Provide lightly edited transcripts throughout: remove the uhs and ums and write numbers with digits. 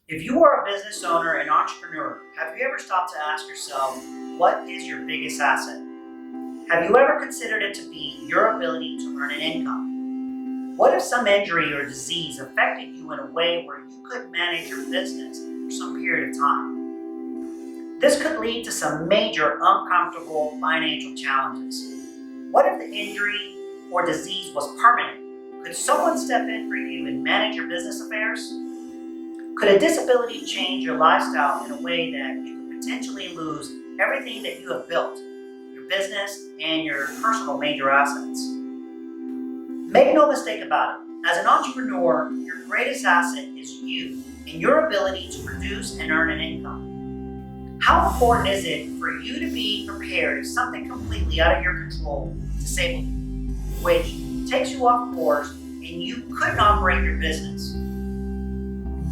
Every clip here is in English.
If you are a business owner and entrepreneur, have you ever stopped to ask yourself, what is your biggest asset? Have you ever considered it to be your ability to earn an income? What if some injury or disease affected you in a way where you couldn't manage your business for some period of time? This could lead to some major uncomfortable financial challenges. What if the injury or disease was permanent? Could someone step in for you and manage your business affairs? Could a disability change your lifestyle in a way that you could potentially lose everything that you have built, your business and your personal major assets? Make no mistake about it, as an entrepreneur, your greatest asset is you and your ability to produce and earn an income. How important is it for you to be prepared if something completely out of your control disables you, which takes you off course and you couldn't operate your business?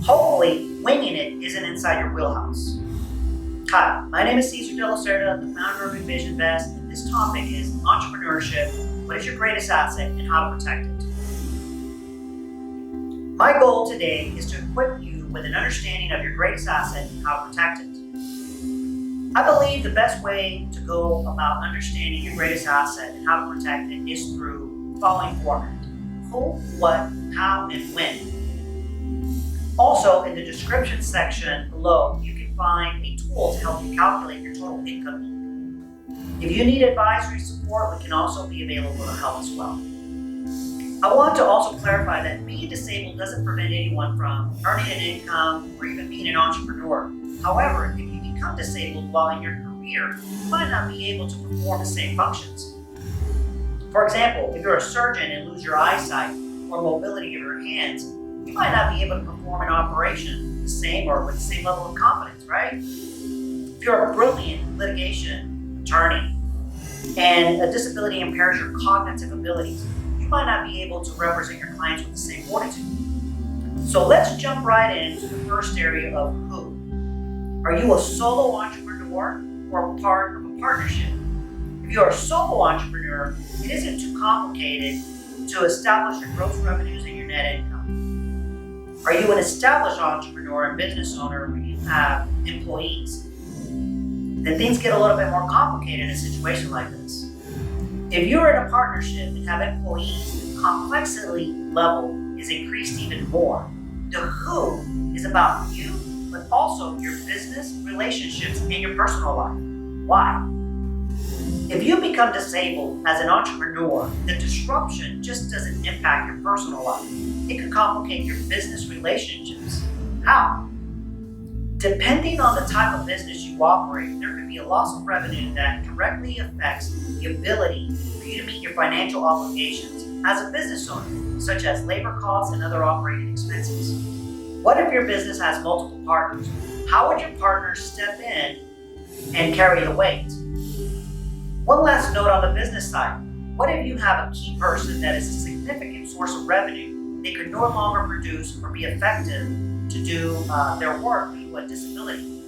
Hopefully, winging it isn't inside your wheelhouse. Hi, my name is Cesar De La Cerda, the founder of Envision Best, and this topic is entrepreneurship. What is your greatest asset and how to protect it? My goal today is to equip you with an understanding of your greatest asset and how to protect it. I believe the best way to go about understanding your greatest asset and how to protect it is through the following format: who, what, how, and when. Also, in the description section below, you can find a tool to help you calculate your total income need. If you need advisory support, we can also be available to help as well. I want to also clarify that being disabled doesn't prevent anyone from earning an income or even being an entrepreneur. However, if you become disabled while in your career, you might not be able to perform the same functions. For example, if you're a surgeon and lose your eyesight or mobility of your hands, you might not be able to perform an operation the same or with the same level of confidence, right? If you're a brilliant litigation attorney and a disability impairs your cognitive abilities, you might not be able to represent your clients with the same fortitude. So let's jump right into the first area of who. Are you a solo entrepreneur or part of a partnership? If you're a solo entrepreneur, it isn't too complicated to establish your gross revenues and your net income. Are you an established entrepreneur and business owner where you have employees? Then things get a little bit more complicated in a situation like this. If you're in a partnership and have employees, the complexity level is increased even more. The who is about you, but also your business, relationships, and your personal life. Why? If you become disabled as an entrepreneur, the disruption just doesn't impact your personal life. It could complicate your business relationships. How? Depending on the type of business you operate, there could be a loss of revenue that directly affects the ability for you to meet your financial obligations as a business owner, such as labor costs and other operating expenses. What if your business has multiple partners? How would your partners step in and carry the weight? One last note on the business side. What if you have a key person that is a significant source of revenue? They could no longer produce or be effective to do their work due to a disability.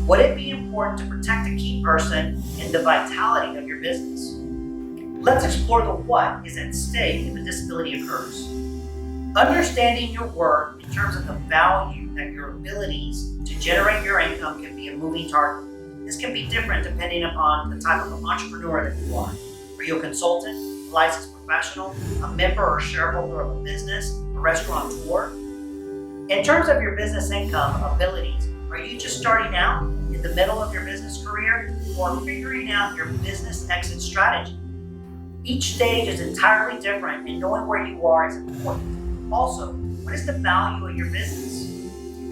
Would it be important to protect a key person and the vitality of your business? Let's explore the what is at stake if a disability occurs. Understanding your work in terms of the value that your abilities to generate your income can be a moving target. This can be different depending upon the type of entrepreneur that you are. Are you a consultant, a licensed professional, a member or shareholder of a business, a restaurateur? In terms of your business income abilities, are you just starting out in the middle of your business career or figuring out your business exit strategy? Each stage is entirely different and knowing where you are is important. Also, what is the value of your business?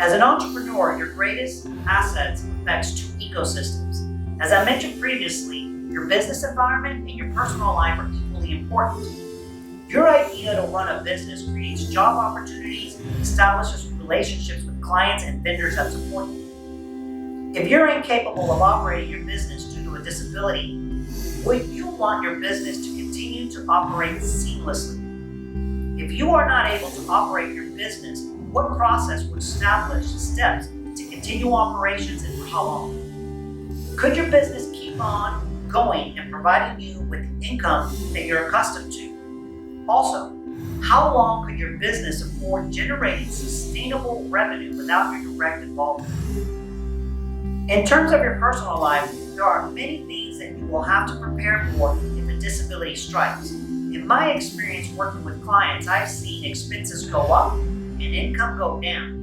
As an entrepreneur, your greatest assets affects two ecosystems. As I mentioned previously, your business environment and your personal life are equally important. Your idea to run a business creates job opportunities, establishes relationships with clients and vendors that support you. If you're incapable of operating your business due to a disability, would you want your business to continue to operate seamlessly? If you are not able to operate your business, what process would establish steps to continue operations and for how long? Could your business keep on going and providing you with the income that you're accustomed to? Also, How long could your business afford generating sustainable revenue without your direct involvement? In terms of your personal life, there are many things that you will have to prepare for if a disability strikes. In my experience working with clients, I've seen expenses go up and income go down.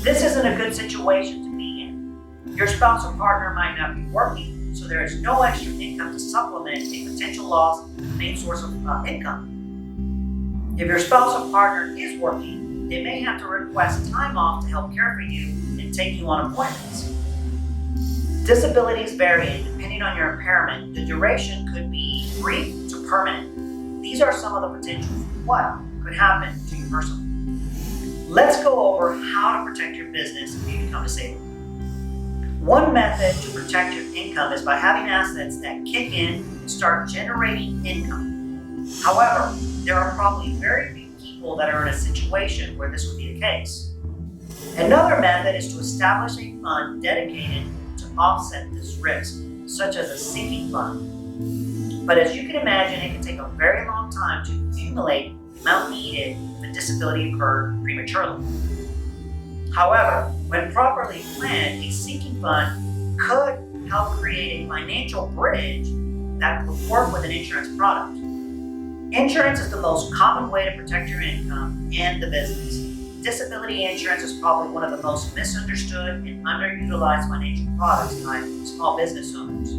This isn't a good situation to be in. Your spouse or partner might not be working, so there is no extra income to supplement a potential loss of the main source of income. If your spouse or partner is working, they may have to request time off to help care for you and take you on appointments. Disabilities vary, and depending on your impairment, the duration could be brief to permanent. These are some of the potentials of what could happen to you personally. Let's go over how to protect your business if you become disabled. One method to protect your income is by having assets that kick in and start generating income. However, there are probably very few people that are in a situation where this would be the case. Another method is to establish a fund dedicated to offset this risk, such as a sinking fund. But as you can imagine, it can take a very long time to accumulate the amount needed if a disability occurred prematurely. However, when properly planned, a sinking fund could help create a financial bridge that would work with an insurance product. Insurance is the most common way to protect your income and the business. Disability insurance is probably one of the most misunderstood and underutilized financial products by small business owners.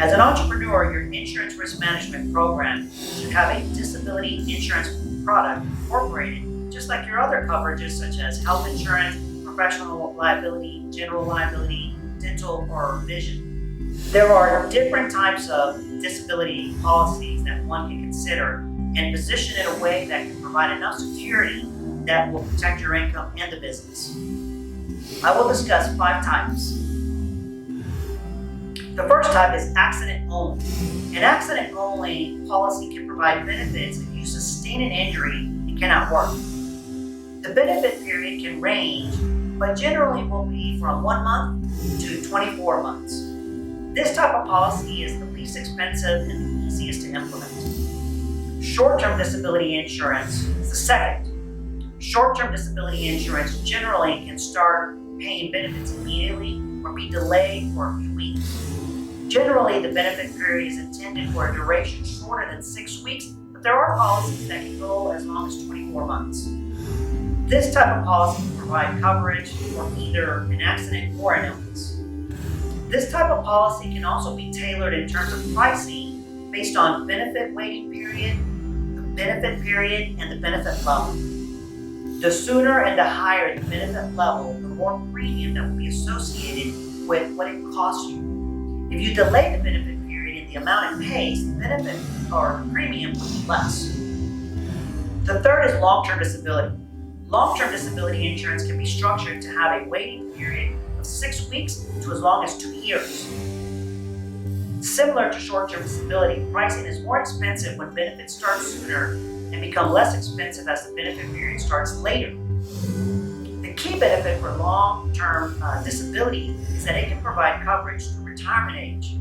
As an entrepreneur, your insurance risk management program should have a disability insurance product incorporated, just like your other coverages such as health insurance, professional liability, general liability, dental, or vision. There are different types of disability policies that one can consider and position in a way that can provide enough security that will protect your income and the business. I will discuss 5 types. The first type is accident only. An accident only policy can provide benefits if you sustain an injury and cannot work. The benefit period can range, but generally will be from 1 month to 24 months. This type of policy is the least expensive and the easiest to implement. Short-term disability insurance is the second. Short-term disability insurance generally can start paying benefits immediately or be delayed for a few weeks. Generally, the benefit period is intended for a duration shorter than 6 weeks, but there are policies that can go as long as 24 months. This type of policy can provide coverage for either an accident or an illness. This type of policy can also be tailored in terms of pricing based on benefit waiting period, the benefit period, and the benefit level. The sooner and the higher the benefit level, the more premium that will be associated with what it costs you. If you delay the benefit period and the amount it pays, the benefit or the premium will be less. The third is long-term disability. Long-term disability insurance can be structured to have a waiting period of 6 weeks to as long as 2 years. Similar to short-term disability, pricing is more expensive when benefits start sooner and become less expensive as the benefit period starts later. The key benefit for long-term disability is that it can provide coverage to retirement age.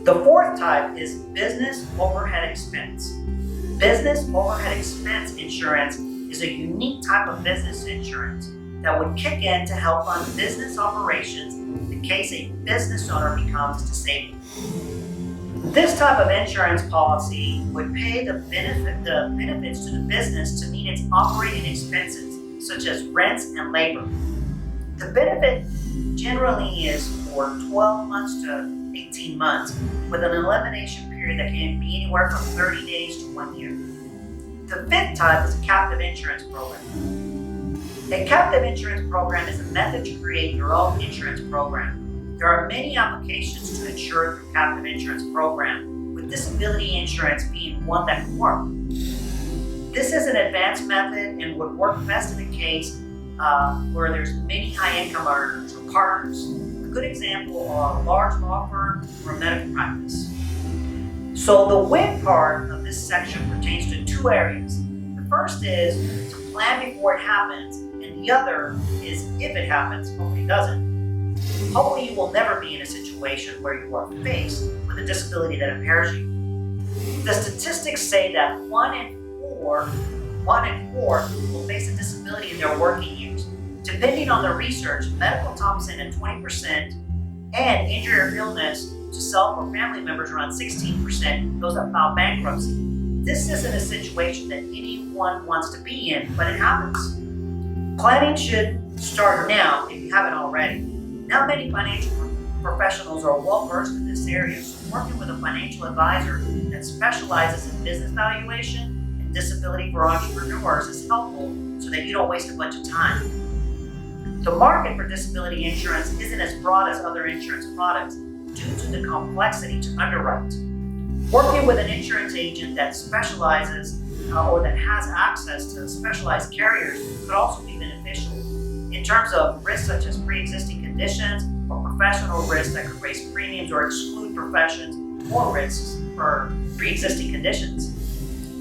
The fourth type is business overhead expense. Business overhead expense insurance is a unique type of business insurance that would kick in to help fund business operations in case a business owner becomes disabled. This type of insurance policy would pay the benefits to the business to meet its operating expenses, such as rents and labor. The benefit generally is for 12 months to 18 months, with an elimination period that can be anywhere from 30 days to 1 year. The fifth type is a captive insurance program. A captive insurance program is a method to create your own insurance program. There are many applications to insure through captive insurance program, with disability insurance being one that can work. This is an advanced method and would work best in a case where there's many high-income earners or partners. A good example are a large law firm or a medical practice. So the when part of this section pertains to 2 areas. The first is to plan before it happens, and the other is if it happens, hopefully it doesn't. Hopefully you will never be in a situation where you are faced with a disability that impairs you. The statistics say that 1 in one in four will face a disability in their working years. Depending on the research, medical tops in at 20%, and injury or illness to self or family members around 16% those that file bankruptcy. This isn't a situation that anyone wants to be in, but it happens. Planning should start now if you haven't already. Now many financial professionals are well versed in this area, so working with a financial advisor that specializes in business valuation and disability for entrepreneurs is helpful so that you don't waste a bunch of time. The market for disability insurance isn't as broad as other insurance products due to the complexity to underwrite. Working with an insurance agent that specializes or that has access to specialized carriers could also be beneficial in terms of risks such as pre-existing conditions or professional risks that could raise premiums or exclude professions or risks for pre-existing conditions.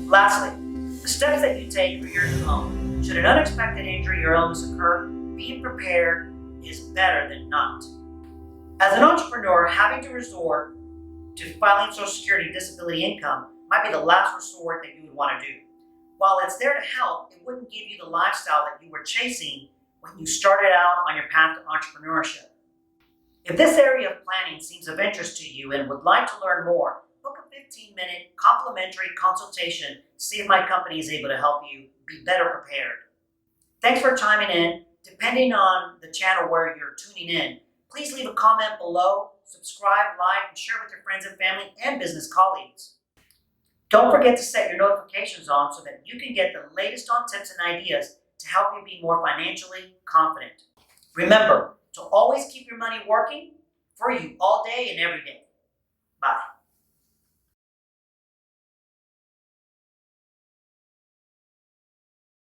Lastly, the steps that you take are yours alone. Should an unexpected injury or illness occur, being prepared is better than not. As an entrepreneur, having to resort to filing Social Security disability income might be the last resort that you would want to do. While it's there to help, it wouldn't give you the lifestyle that you were chasing when you started out on your path to entrepreneurship. If this area of planning seems of interest to you and would like to learn more, book a 15-minute complimentary consultation to see if my company is able to help you be better prepared. Thanks for chiming in. Depending on the channel where you're tuning in, please leave a comment below, subscribe, like, and share with your friends and family and business colleagues. Don't forget to set your notifications on so that you can get the latest on tips and ideas to help you be more financially confident. Remember to always keep your money working for you all day and every day.